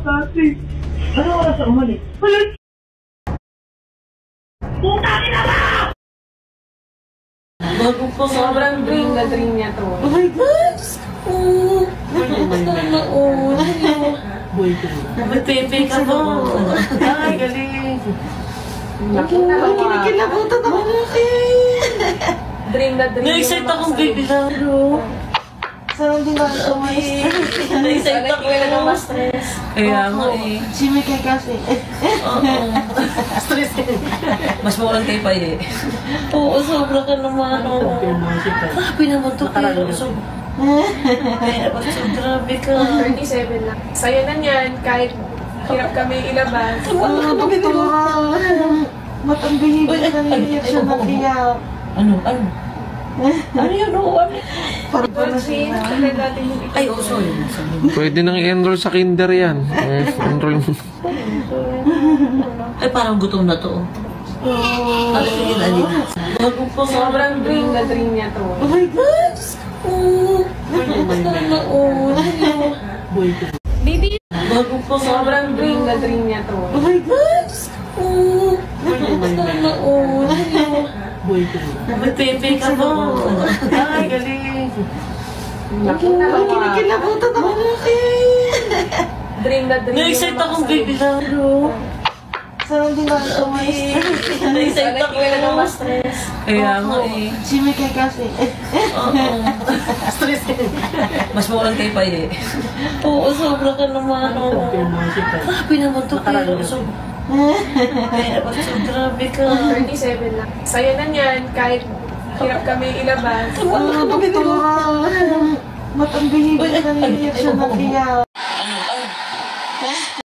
Dati. Ano oras na umalik? Putang ina ba! Bago po, sobrang dream na dream niya to. Oh my God! Oh, sana all. Boy ko. Magpepe ka ba? Ay, galing. Kinikilabutan ako na Dream na dream. Na-excite akong baby laro. Sarang din ako na-excite ako ng mas stress. Kaya nga eh. Si Mikay kasi. Stress ka. Mas mawalan kay Pai eh. Oo, sobra ka naman. Grabe naman to kayo. Kaya naman so grabe ka. 37 lang. Saya na niyan kahit hirap kami ilabas. Wala ka doktora. Matambihig na nangyayag siya na kaya. Ano? Ano yun? Ano? Virgin, dati yung Ay, oh, sorry. Pwede nang i-enroll sa kinder yan. Enroll. Ay, parang gutom na to. Ano yun, alin? Bago po, sobrang dream na dream niya to. Oh my God! Oh, sana all. Boy ko. Baby, Bago po, sobrang dream na dream niya to. Oh my God! Oh, sana all. Boy ko. Magpepe ka ba? Ay, galing. Kinikilabutan ako na Dream na dream. Na-excite akong baby laro. Sarang din ako eh. Na-excite ako ng mas stress. Kaya nga eh. Si Mikay kasi. Stress ka. Mas mawalan kay Pai eh. Oo, sobra ka naman. Grabe naman to kayo. Kaya naman so grabe ka. 37 lang. Saya na niyan kahit hirap kami ilabas. Wala ka doktora. Matambihig na nangyayag siya na kaya.